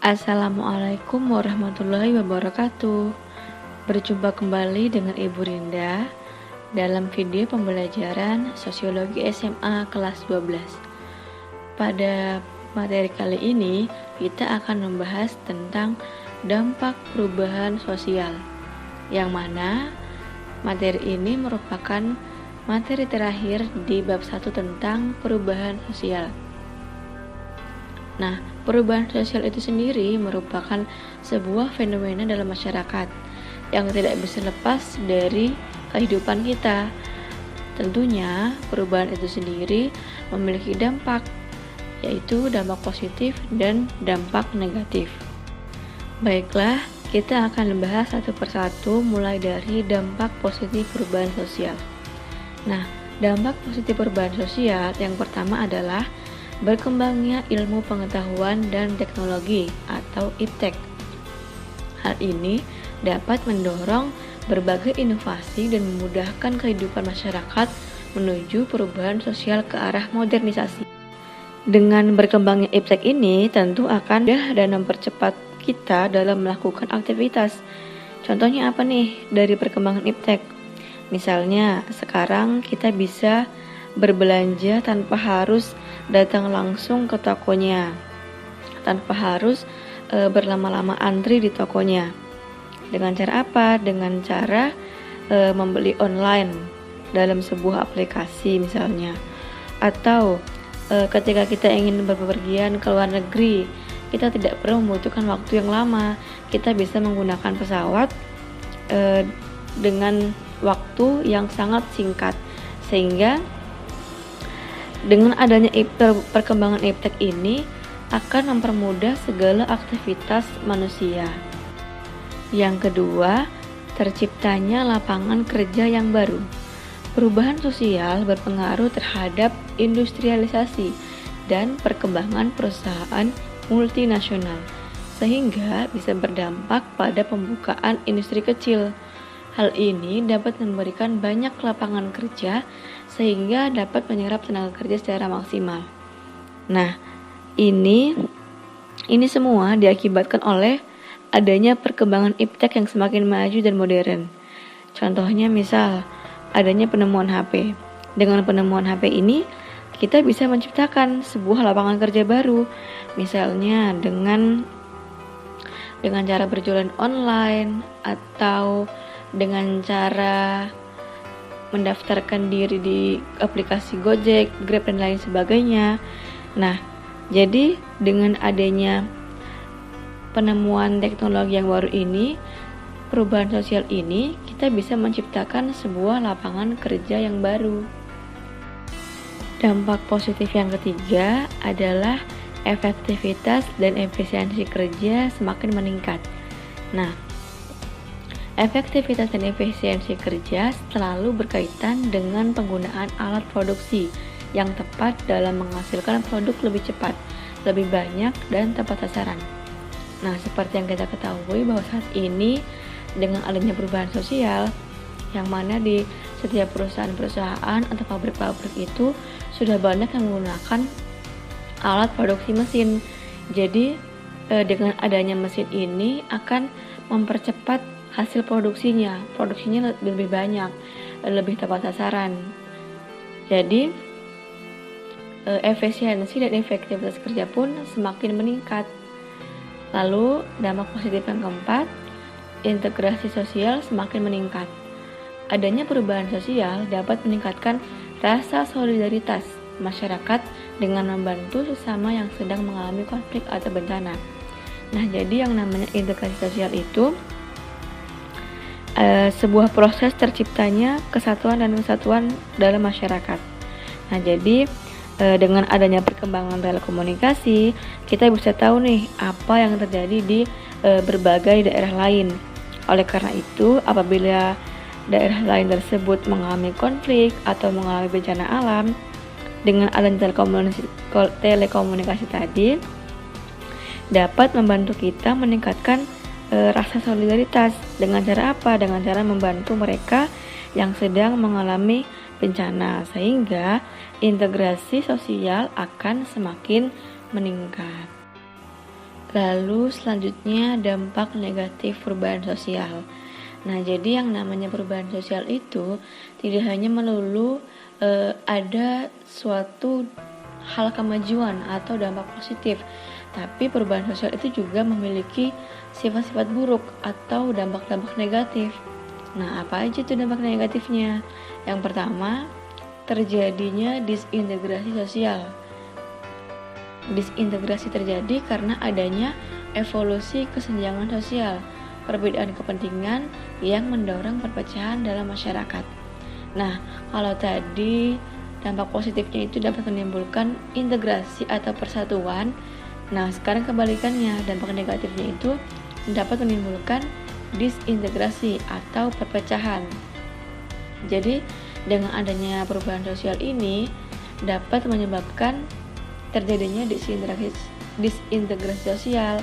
Assalamualaikum warahmatullahi wabarakatuh. Berjumpa kembali dengan Ibu Rinda dalam video pembelajaran Sosiologi SMA kelas 12. Pada materi kali ini, kita akan membahas tentang dampak perubahan sosial, yang mana materi ini merupakan materi terakhir di bab 1 tentang perubahan sosial. Nah, perubahan sosial itu sendiri merupakan sebuah fenomena dalam masyarakat yang tidak bisa lepas dari kehidupan kita. Tentunya, perubahan itu sendiri memiliki dampak, yaitu dampak positif dan dampak negatif. Baiklah, kita akan membahas satu persatu mulai dari dampak positif perubahan sosial. Nah, dampak positif perubahan sosial yang pertama adalah berkembangnya ilmu pengetahuan dan teknologi atau IPTEK. Hal ini dapat mendorong berbagai inovasi dan memudahkan kehidupan masyarakat menuju perubahan sosial ke arah modernisasi. Dengan berkembangnya IPTEK ini tentu akan mudah dan mempercepat kita dalam melakukan aktivitas. Contohnya apa nih dari perkembangan IPTEK? Misalnya sekarang kita bisa berbelanja tanpa harus datang langsung ke tokonya, tanpa harus berlama-lama antri di tokonya. Dengan cara apa? Dengan cara membeli online dalam sebuah aplikasi misalnya. Atau ketika kita ingin berpergian ke luar negeri, kita tidak perlu membutuhkan waktu yang lama. Kita bisa menggunakan pesawat dengan waktu yang sangat singkat, sehingga dengan adanya perkembangan IPTEK ini akan mempermudah segala aktivitas manusia. Yang kedua, terciptanya lapangan kerja yang baru. Perubahan sosial berpengaruh terhadap industrialisasi dan perkembangan perusahaan multinasional, sehingga bisa berdampak pada pembukaan industri kecil. Hal ini dapat memberikan banyak lapangan kerja sehingga dapat menyerap tenaga kerja secara maksimal. Nah, ini semua diakibatkan oleh adanya perkembangan IPTEK yang semakin maju dan modern. Contohnya misal adanya penemuan HP. Dengan penemuan HP ini kita bisa menciptakan sebuah lapangan kerja baru. Misalnya dengan cara berjualan online atau dengan cara mendaftarkan diri di aplikasi Gojek, Grab dan lain sebagainya. Nah, jadi dengan adanya penemuan teknologi yang baru ini, perubahan sosial ini, kita bisa menciptakan sebuah lapangan kerja yang baru. Dampak positif yang ketiga adalah efektivitas dan efisiensi kerja semakin meningkat. Nah, efektivitas dan efisiensi kerja selalu berkaitan dengan penggunaan alat produksi yang tepat dalam menghasilkan produk lebih cepat, lebih banyak, dan tepat sasaran. Nah, seperti yang kita ketahui bahwa saat ini dengan adanya perubahan sosial, yang mana di setiap perusahaan-perusahaan atau pabrik-pabrik itu sudah banyak yang menggunakan alat produksi mesin. Jadi, dengan adanya mesin ini akan mempercepat hasil produksinya lebih banyak, lebih tepat sasaran. Jadi efisiensi dan efektivitas kerja pun semakin meningkat. Lalu dampak positif yang keempat, integrasi sosial semakin meningkat. Adanya perubahan sosial dapat meningkatkan rasa solidaritas masyarakat dengan membantu sesama yang sedang mengalami konflik atau bencana. Nah, jadi yang namanya integrasi sosial itu sebuah proses terciptanya kesatuan dan kesatuan dalam masyarakat. Nah, jadi dengan adanya perkembangan telekomunikasi, kita bisa tahu nih apa yang terjadi di berbagai daerah lain. Oleh karena itu, apabila daerah lain tersebut mengalami konflik atau mengalami bencana alam, dengan adanya telekomunikasi tadi dapat membantu kita meningkatkan rasa solidaritas. Dengan cara apa? Dengan cara membantu mereka yang sedang mengalami bencana, sehingga integrasi sosial akan semakin meningkat. Lalu selanjutnya dampak negatif perubahan sosial. Nah, jadi yang namanya perubahan sosial itu tidak hanya melulu ada suatu hal kemajuan atau dampak positif, tapi perubahan sosial itu juga memiliki sifat-sifat buruk atau dampak-dampak negatif. Nah, apa aja tuh dampak negatifnya? Yang pertama, terjadinya disintegrasi sosial. Disintegrasi terjadi karena adanya evolusi kesenjangan sosial, perbedaan kepentingan yang mendorong perpecahan dalam masyarakat. Nah, kalau tadi dampak positifnya itu dapat menimbulkan integrasi atau persatuan. Nah, sekarang kebalikannya, dampak negatifnya itu dapat menimbulkan disintegrasi atau perpecahan. Jadi, dengan adanya perubahan sosial ini dapat menyebabkan terjadinya disintegrasi sosial,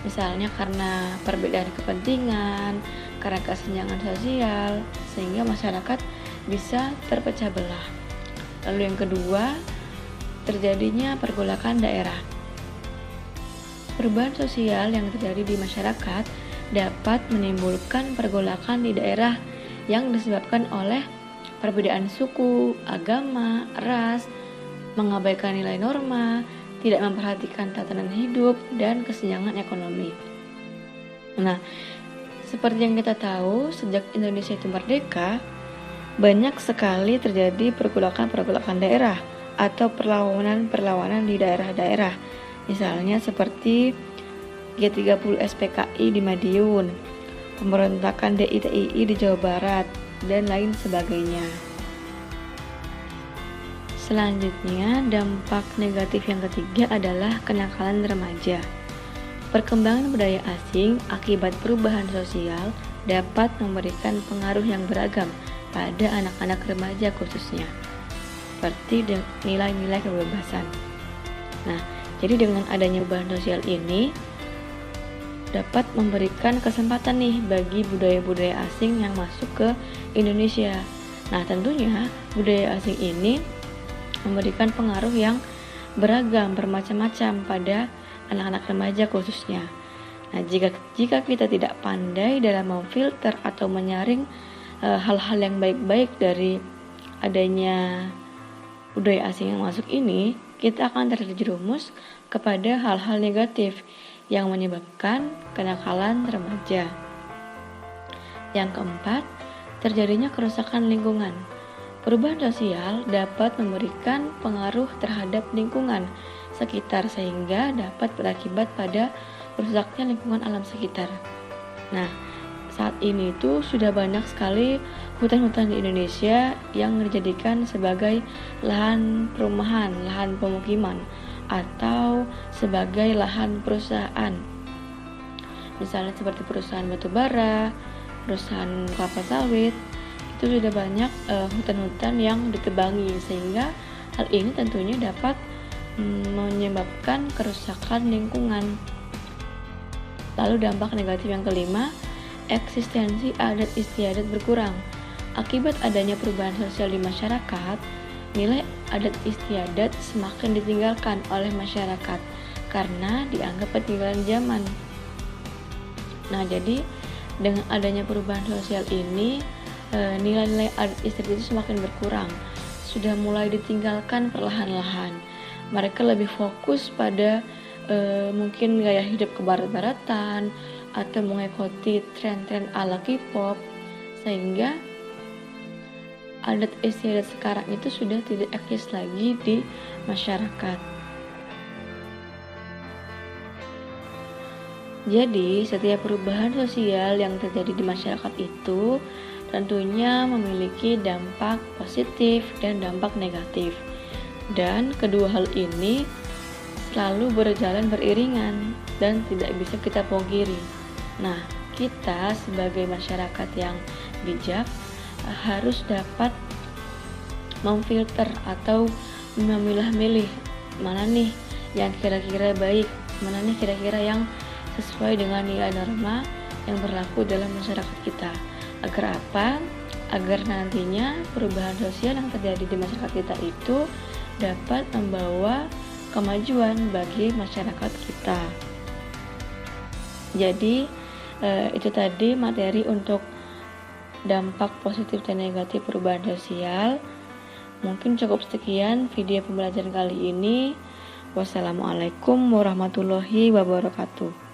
misalnya karena perbedaan kepentingan, karena kesenjangan sosial, sehingga masyarakat bisa terpecah belah. Lalu yang kedua, terjadinya pergolakan daerah. Perubahan sosial yang terjadi di masyarakat dapat menimbulkan pergolakan di daerah yang disebabkan oleh perbedaan suku, agama, ras, mengabaikan nilai norma, tidak memperhatikan tatanan hidup, dan kesenjangan ekonomi. Nah, seperti yang kita tahu, sejak Indonesia itu merdeka, banyak sekali terjadi pergolakan-pergolakan daerah atau perlawanan-perlawanan di daerah-daerah. Misalnya seperti G30 SPKI di Madiun, pemberontakan DITII di Jawa Barat, dan lain sebagainya. Selanjutnya, dampak negatif yang ketiga adalah kenakalan remaja. Perkembangan budaya asing akibat perubahan sosial dapat memberikan pengaruh yang beragam pada anak-anak remaja khususnya, seperti nilai-nilai kebebasan. Nah, jadi dengan adanya perubahan sosial ini dapat memberikan kesempatan nih bagi budaya-budaya asing yang masuk ke Indonesia. Nah, tentunya budaya asing ini memberikan pengaruh yang beragam, bermacam-macam pada anak-anak remaja khususnya. Nah, jika kita tidak pandai dalam memfilter atau menyaring hal-hal yang baik-baik dari adanya budaya asing yang masuk ini, kita akan terjerumus kepada hal-hal negatif yang menyebabkan kenakalan remaja. Yang keempat, terjadinya kerusakan lingkungan. Perubahan sosial dapat memberikan pengaruh terhadap lingkungan sekitar sehingga dapat berakibat pada rusaknya lingkungan alam sekitar. Nah, saat ini itu sudah banyak sekali hutan-hutan di Indonesia yang dijadikan sebagai lahan perumahan, lahan pemukiman, atau sebagai lahan perusahaan. Misalnya seperti perusahaan batubara, perusahaan kelapa sawit, itu sudah banyak hutan-hutan yang ditebangi, sehingga hal ini tentunya dapat menyebabkan kerusakan lingkungan. Lalu dampak negatif yang kelima, eksistensi adat istiadat berkurang. Akibat adanya perubahan sosial di masyarakat, nilai adat istiadat semakin ditinggalkan oleh masyarakat karena dianggap ketinggalan zaman. Nah, jadi dengan adanya perubahan sosial ini, nilai-nilai adat istiadat itu semakin berkurang, sudah mulai ditinggalkan perlahan-lahan. Mereka lebih fokus pada mungkin gaya hidup kebarat-baratan atau mengikuti tren-tren ala K-pop, sehingga adat istiadat sekarang itu sudah tidak eksis lagi di masyarakat. Jadi, setiap perubahan sosial yang terjadi di masyarakat itu tentunya memiliki dampak positif dan dampak negatif. Dan kedua hal ini selalu berjalan beriringan dan tidak bisa kita pungkiri. Nah, kita sebagai masyarakat yang bijak harus dapat memfilter atau memilah-milih mana nih yang kira-kira baik, mana nih kira-kira yang sesuai dengan nilai norma yang berlaku dalam masyarakat kita. Agar apa? Agar nantinya perubahan sosial yang terjadi di masyarakat kita itu dapat membawa kemajuan bagi masyarakat kita. Jadi itu tadi materi untuk dampak positif dan negatif perubahan sosial. Mungkin cukup sekian video pembelajaran kali ini. Wassalamualaikum warahmatullahi wabarakatuh.